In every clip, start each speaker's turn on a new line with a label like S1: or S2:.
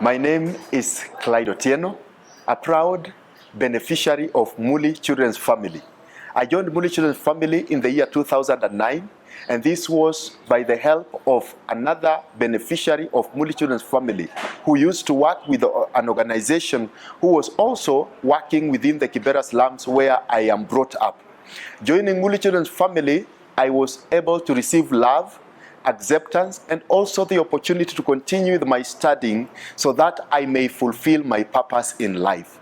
S1: My name is Clyde Otieno, a proud beneficiary of Mully Children's Family. I joined Mully Children's Family in the year 2009, and this was by the help of another beneficiary of Mully Children's Family who used to work with an organization who was also working within the Kibera slums where I am brought up. Joining Mully Children's Family, I was able to receive love, acceptance, and also the opportunity to continue with my studying so that I may fulfill my purpose in life.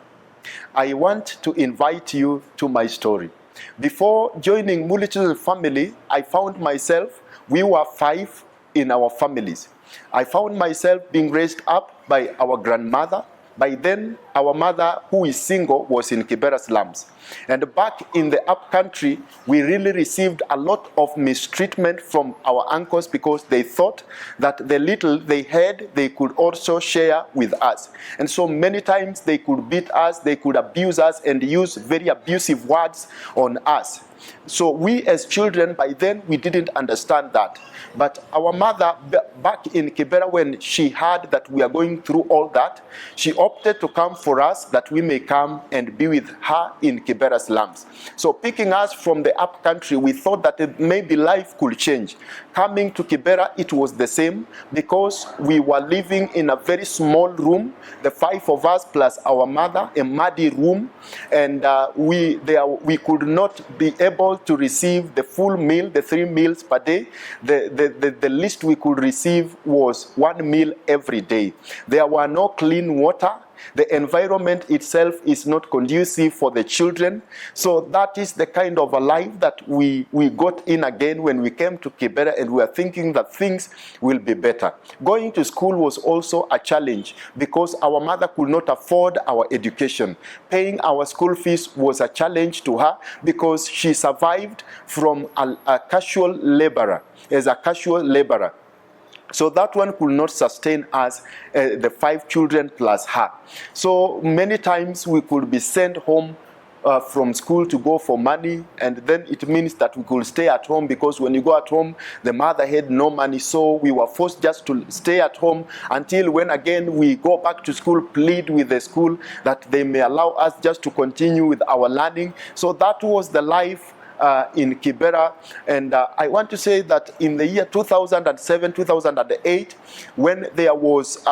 S1: I want to invite you to my story. Before joining Mully Children's Family, I found myself, we were 5 in our families. I found myself being raised up by our grandmother. By then, our mother, who is single, was in Kibera slums. And back in the upcountry, we really received a lot of mistreatment from our uncles because they thought that the little they had, they could also share with us. And so many times they could beat us, they could abuse us, and use very abusive words on us. So we as children, by then, we didn't understand that. But our mother, back in Kibera, when she heard that we are going through all that, she opted to come for us that we may come and be with her in Kibera slums. So picking us from the upcountry, we thought that maybe life could change. Coming to Kibera, it was the same because we were living in a very small room, the 5 of us plus our mother, a muddy room, and we could not be able to receive the full meal, the 3 meals per day. The least we could receive was 1 meal every day. There were no clean water. The environment itself is not conducive for the children. So that is the kind of a life that we got in again when we came to Kibera, and we were thinking that things will be better. Going to school was also a challenge because our mother could not afford our education. Paying our school fees was a challenge to her because she survived from a casual laborer, as a casual laborer. So that one could not sustain us, the 5 children plus her. So many times we could be sent home from school to go for money, and then it means that we could stay at home because when you go at home, the mother had no money, so we were forced just to stay at home until when again we go back to school, plead with the school that they may allow us just to continue with our learning. So that was the life in Kibera. And I want to say that in the year 2007, 2008, when there was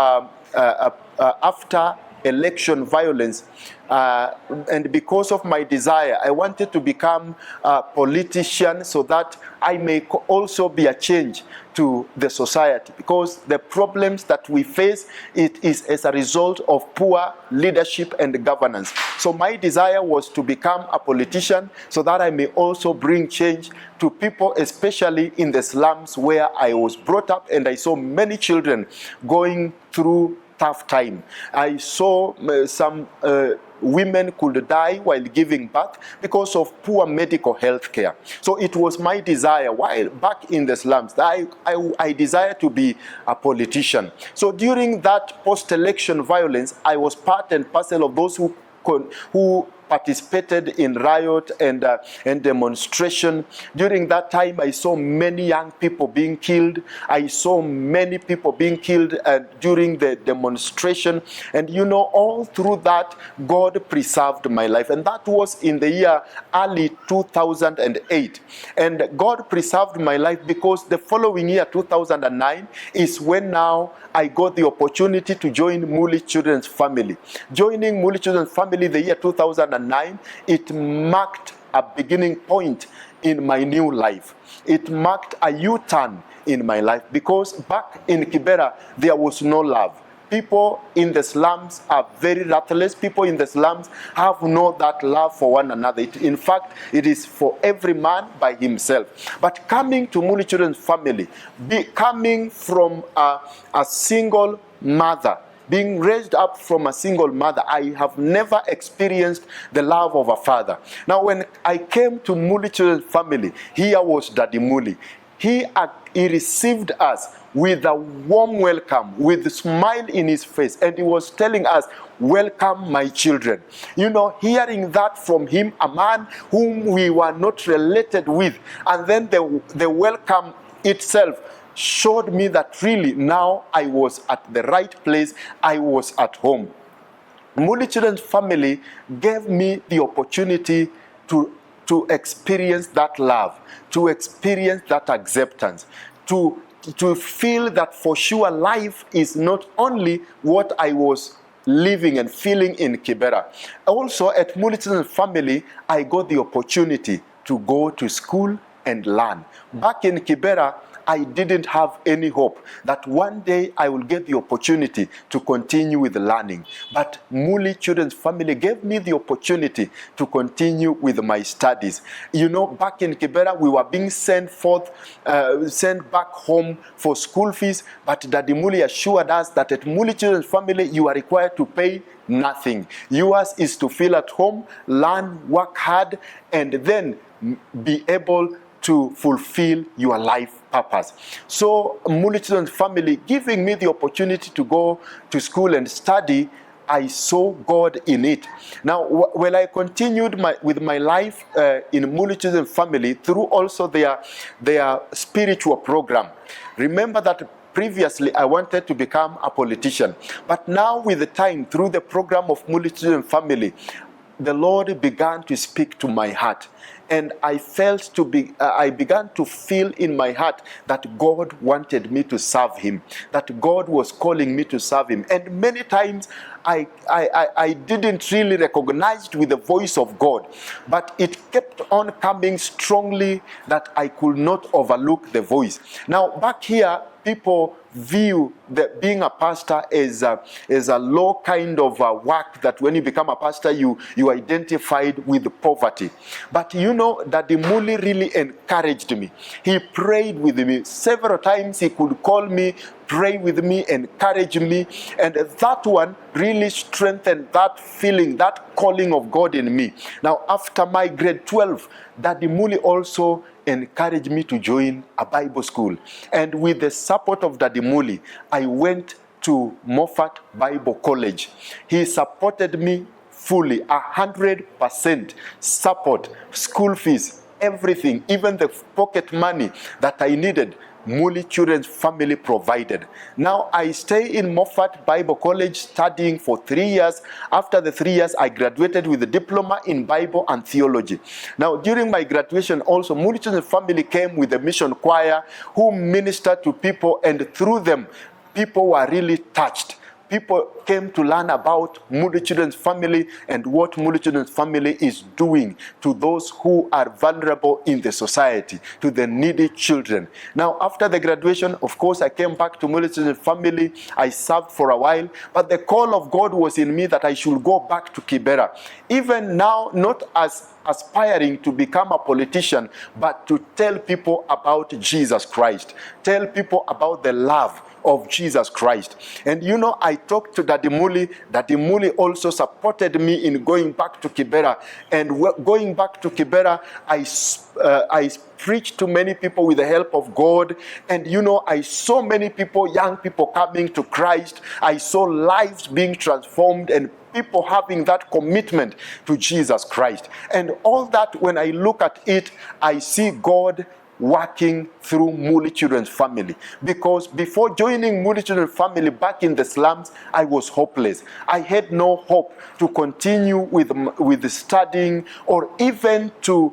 S1: after election violence, and because of my desire, I wanted to become a politician so that I may also be a change to the society, because the problems that we face, it is as a result of poor leadership and governance. So my desire was to become a politician so that I may also bring change to people, especially in the slums where I was brought up, and I saw many children going through tough time. I saw some women could die while giving birth because of poor medical health care. So it was my desire, while back in the slums, that I desired to be a politician. So during that post-election violence, I was part and parcel of those who participated in riot and demonstration. During that time, I saw many young people being killed. I saw many people being killed during the demonstration. And you know, all through that, God preserved my life. And that was in the year early 2008. And God preserved my life because the following year, 2009, is when now I got the opportunity to join Mully Children's Family. Joining Mully Children's Family the year 2009, it marked a beginning point in my new life. It marked a U-turn in my life because back in Kibera, there was no love. People in the slums are very ruthless. People in the slums have no that love for one another. In fact, it is for every man by himself. But coming to Mully Children's Family, coming from a single mother, being raised up from a single mother, I have never experienced the love of a father. Now, when I came to Mully Children's Family, here was Daddy Mulli. He received us with a warm welcome, with a smile in his face, and he was telling us, "Welcome, my children." You know, hearing that from him, a man whom we were not related with, and then the welcome itself showed me that really now I was at the right place, I was at home. Mully Children's Family gave me the opportunity to experience that love, to experience that acceptance, to feel that for sure life is not only what I was living and feeling in Kibera. Also at Mully Children's Family, I got the opportunity to go to school and learn. Back in Kibera, I didn't have any hope that one day I will get the opportunity to continue with learning. But Mully Children's Family gave me the opportunity to continue with my studies. You know, back in Kibera, we were being sent back home for school fees, but Daddy Mulli assured us that at Mully Children's Family, you are required to pay nothing. Yours is to feel at home, learn, work hard, and then be able to fulfill your life purpose. So Mully Children's Family giving me the opportunity to go to school and study, I saw God in it. Now, when I continued with my life in Mully Children's Family through also their spiritual program, remember that previously I wanted to become a politician, but now with the time through the program of Mully Children's Family, the Lord began to speak to my heart. And I began to feel in my heart that God wanted me to serve Him, that God was calling me to serve Him. And many times I didn't really recognize with the voice of God, but it kept on coming strongly that I could not overlook the voice. Now back here, people view being a pastor as a low kind of work, that when you become a pastor, you identified with poverty. But you know, Daddy Mulli really encouraged me. He prayed with me. Several times he could call me, pray with me, encourage me. And that one really strengthened that feeling, that calling of God in me. Now, after my grade 12, Daddy Mulli also encouraged me to join a Bible school. And with the support of Daddy Mulli, I went to Moffat Bible College. He supported me fully, 100% support, school fees, everything, even the pocket money that I needed, Mully Children's Family provided. Now I stay in Moffat Bible College studying for 3 years. After the 3 years, I graduated with a diploma in Bible and theology. Now during my graduation also, Mully Children's Family came with a mission choir who ministered to people, and through them, people were really touched. People came to learn about Mully Children's Family and what Mully Children's Family is doing to those who are vulnerable in the society, to the needy children. Now, after the graduation, of course, I came back to Mully Children's Family. I served for a while, but the call of God was in me that I should go back to Kibera. Even now, not as aspiring to become a politician, but to tell people about Jesus Christ, tell people about the love of Jesus Christ. And you know, I talked to Daddy Mulli. Daddy Mulli also supported me in going back to Kibera. And going back to Kibera, I preached to many people with the help of God. And you know, I saw many people, young people coming to Christ. I saw lives being transformed and people having that commitment to Jesus Christ. And all that, when I look at it, I see God working through Mully Children's Family. Because before joining Mully Children's Family back in the slums, I was hopeless. I had no hope to continue with studying or even to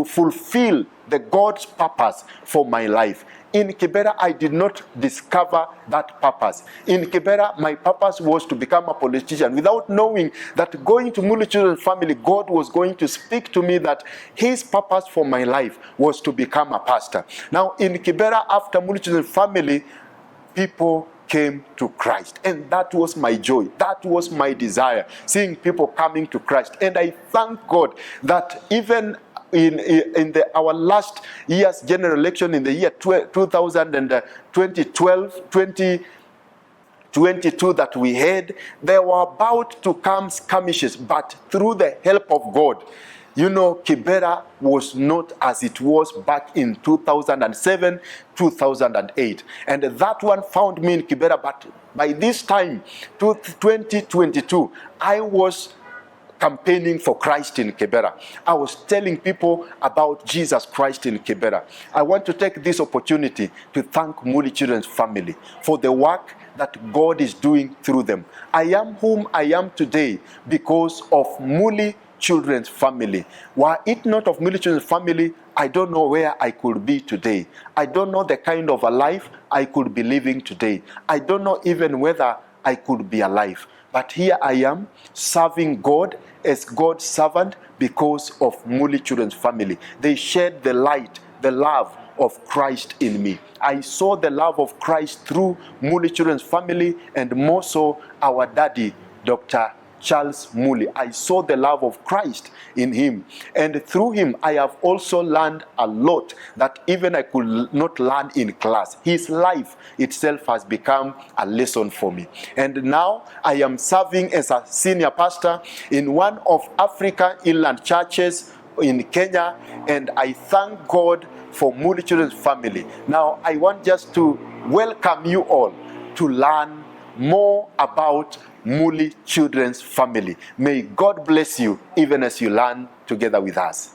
S1: fulfill the God's purpose for my life. In Kibera, I did not discover that purpose. In Kibera, my purpose was to become a politician without knowing that going to Mully Children's Family, God was going to speak to me that His purpose for my life was to become a pastor. Now, in Kibera, after Mully Children's Family, people came to Christ. And that was my joy. That was my desire, seeing people coming to Christ. And I thank God that even in our last year's general election in the year 2022 that we had, there were about to come skirmishes, but through the help of God, you know, Kibera was not as it was back in 2007, 2008. And that one found me in Kibera, but by this time, 2022, I was campaigning for Christ in Kibera. I was telling people about Jesus Christ in Kibera. I want to take this opportunity to thank Mully Children's family for the work that God is doing through them. I am whom I am today because of Mully Children's family. Were it not of Mully Children's family, I don't know where I could be today. I don't know the kind of a life I could be living today. I don't know even whether I could be alive. But here I am serving God as God's servant because of Mully Children's family. They shared the light, the love of Christ in me. I saw the love of Christ through Mully Children's family, and more so our daddy, Dr. Charles Mully. I saw the love of Christ in him, and through him I have also learned a lot that even I could not learn in class. His life itself has become a lesson for me, and now I am serving as a senior pastor in one of Africa inland churches in Kenya, and I thank God for Mully Children's family. Now I want just to welcome you all to learn more about Mully Children's family. May God bless you even as you learn together with us.